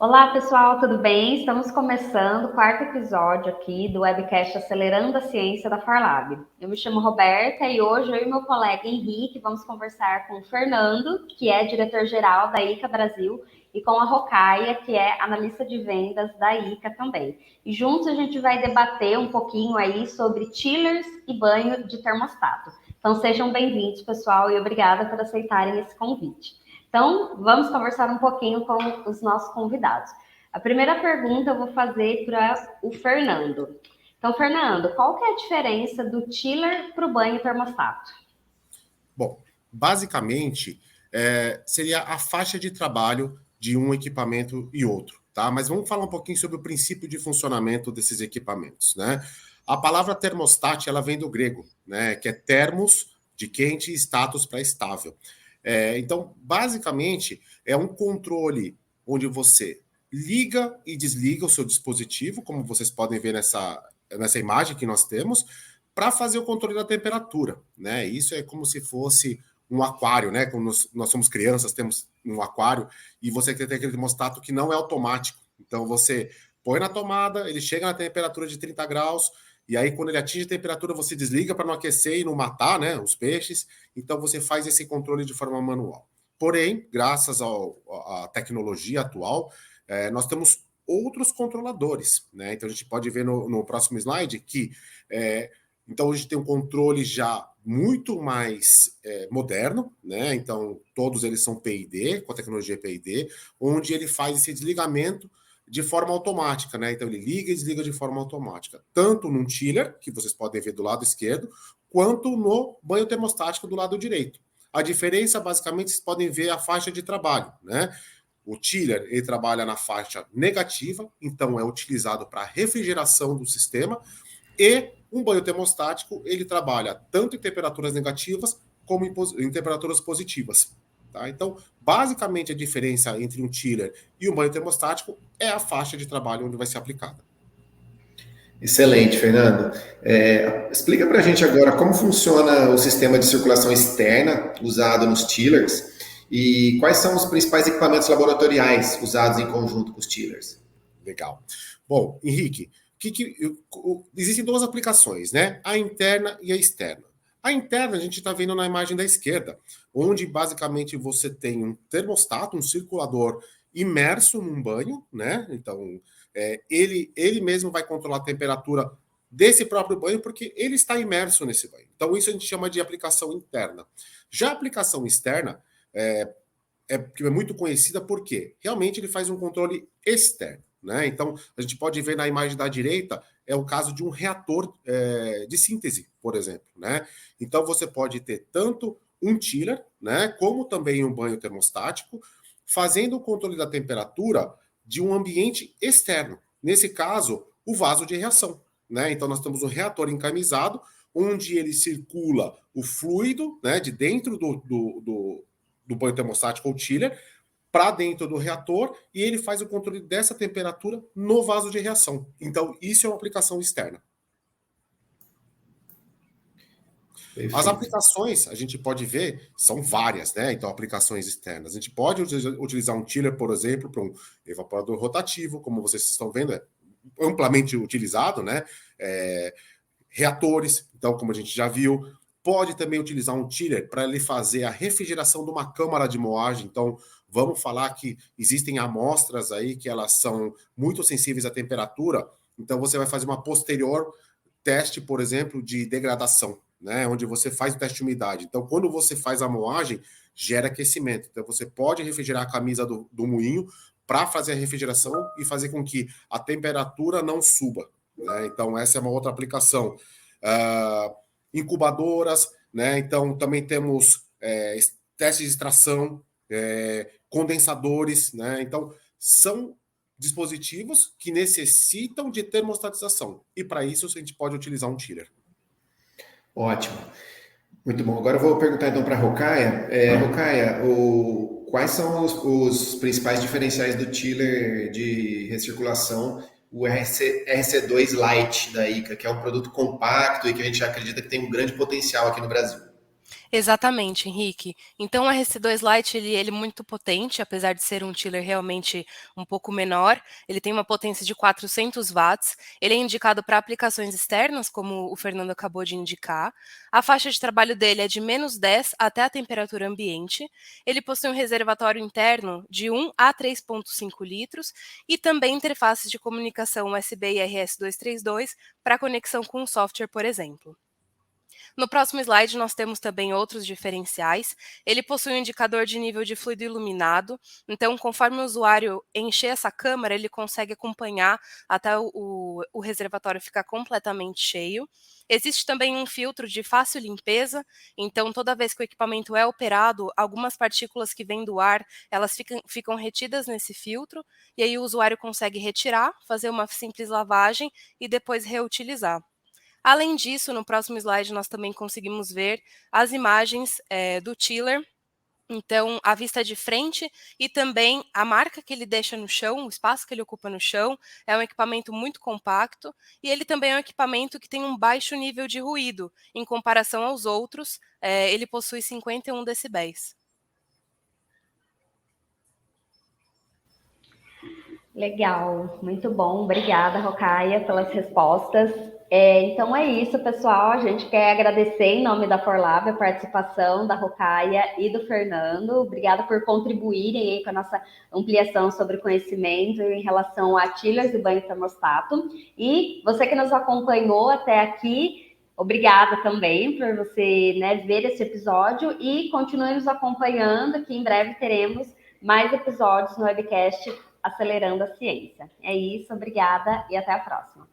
Olá, pessoal, tudo bem? Estamos começando o quarto episódio aqui do webcast Acelerando a Ciência da Farlab. Eu me chamo Roberta e hoje eu e meu colega Henrique vamos conversar com o Fernando, que é diretor-geral da ICA Brasil, e com a Rocaia, que é analista de vendas da ICA também. E juntos a gente vai debater um pouquinho aí sobre chillers e banho de termostato. Então sejam bem-vindos, pessoal, e obrigada por aceitarem esse convite. Então, vamos conversar um pouquinho com os nossos convidados. A primeira pergunta eu vou fazer para o Fernando. Então, Fernando, qual que é a diferença do chiller para o banho termostato? Bom, basicamente, seria a faixa de trabalho de um equipamento e outro, tá? Mas vamos falar um pouquinho sobre o princípio de funcionamento desses equipamentos, né? A palavra termostato, ela vem do grego, né? Que é termos, de quente, e status para estável. Então, basicamente, é um controle onde você liga e desliga o seu dispositivo, como vocês podem ver nessa imagem que nós temos, para fazer o controle da temperatura, né? Isso é como se fosse um aquário, né? Quando nós somos crianças, temos um aquário e você tem aquele termostato que não é automático. Então, você põe na tomada, ele chega na temperatura de 30 graus, e aí, quando ele atinge a temperatura, você desliga para não aquecer e não matar, né, os peixes. Então, você faz esse controle de forma manual. Porém, graças à tecnologia atual, nós temos outros controladores, né? Então, a gente pode ver no próximo slide que então, a gente tem um controle já muito mais moderno, né? Então, todos eles são PID, com a tecnologia PID, onde ele faz esse desligamento de forma automática, né? Então, ele liga e desliga de forma automática, tanto num chiller, que vocês podem ver do lado esquerdo, quanto no banho termostático do lado direito. A diferença, basicamente, vocês podem ver a faixa de trabalho, né? O chiller, ele trabalha na faixa negativa, então é utilizado para refrigeração do sistema, e um banho termostático, ele trabalha tanto em temperaturas negativas como em temperaturas positivas. Tá? Então, basicamente, a diferença entre um chiller e um banho termostático é a faixa de trabalho onde vai ser aplicada. Excelente, Fernando. Explica para a gente agora como funciona o sistema de circulação externa usado nos chillers e quais são os principais equipamentos laboratoriais usados em conjunto com os chillers. Legal. Bom, Henrique, existem duas aplicações, né? A interna e a externa. A interna a gente está vendo na imagem da esquerda, onde basicamente você tem um termostato, um circulador imerso num banho, né? Então, ele mesmo vai controlar a temperatura desse próprio banho, porque ele está imerso nesse banho. Então, isso a gente chama de aplicação interna. Já a aplicação externa é muito conhecida porque realmente ele faz um controle externo. Né? Então, a gente pode ver na imagem da direita, é o caso de um reator de síntese, por exemplo. Né? Então, você pode ter tanto um chiller, né, como também um banho termostático, fazendo o controle da temperatura de um ambiente externo. Nesse caso, o vaso de reação. Né? Então, nós temos um reator encamisado, onde ele circula o fluido, né, de dentro do banho termostático ou chiller, para dentro do reator, e ele faz o controle dessa temperatura no vaso de reação. Então, isso é uma aplicação externa. Perfeito. As aplicações, a gente pode ver, são várias, né? Então, aplicações externas. A gente pode utilizar um chiller, por exemplo, para um evaporador rotativo, como vocês estão vendo, é amplamente utilizado, né? Reatores, então, como a gente já viu. Pode também utilizar um chiller para ele fazer a refrigeração de uma câmara de moagem. Então, vamos falar que existem amostras aí que elas são muito sensíveis à temperatura. Então, você vai fazer uma posterior teste, por exemplo, de degradação, né? Onde você faz o teste de umidade. Então, quando você faz a moagem, gera aquecimento. Então, você pode refrigerar a camisa do moinho para fazer a refrigeração e fazer com que a temperatura não suba. Né? Então, essa é uma outra aplicação. Incubadoras, né? Então também temos testes de extração, condensadores, né? Então são dispositivos que necessitam de termostatização e para isso a gente pode utilizar um chiller. Ótimo, muito bom. Agora eu vou perguntar então para a Rocaia. Rocaia, quais são os principais diferenciais do chiller de recirculação, o RC2 Lite da ICA, que é um produto compacto e que a gente acredita que tem um grande potencial aqui no Brasil? Exatamente, Henrique. Então, o RC2 Lite ele é muito potente, apesar de ser um chiller realmente um pouco menor. Ele tem uma potência de 400 watts. Ele é indicado para aplicações externas, como o Fernando acabou de indicar. A faixa de trabalho dele é de -10 até a temperatura ambiente. Ele possui um reservatório interno de 1 a 3,5 litros e também interfaces de comunicação USB e RS-232 para conexão com o software, por exemplo. No próximo slide, nós temos também outros diferenciais. Ele possui um indicador de nível de fluido iluminado, então, conforme o usuário encher essa câmara, ele consegue acompanhar até o reservatório ficar completamente cheio. Existe também um filtro de fácil limpeza, então, toda vez que o equipamento é operado, algumas partículas que vêm do ar, elas ficam retidas nesse filtro, e aí o usuário consegue retirar, fazer uma simples lavagem e depois reutilizar. Além disso, no próximo slide, nós também conseguimos ver as imagens do chiller. Então, a vista de frente e também a marca que ele deixa no chão, o espaço que ele ocupa no chão, é um equipamento muito compacto e ele também é um equipamento que tem um baixo nível de ruído. Em comparação aos outros, ele possui 51 decibéis. Legal, muito bom. Obrigada, Rocaia, pelas respostas. Então é isso, pessoal. A gente quer agradecer em nome da Forlab a participação da Rocaia e do Fernando. Obrigada por contribuírem aí com a nossa ampliação sobre conhecimento em relação a chillers e banho termostato. E você que nos acompanhou até aqui, obrigada também por você, né, ver esse episódio e continue nos acompanhando, que em breve teremos mais episódios no webcast Acelerando a Ciência. É isso, obrigada e até a próxima.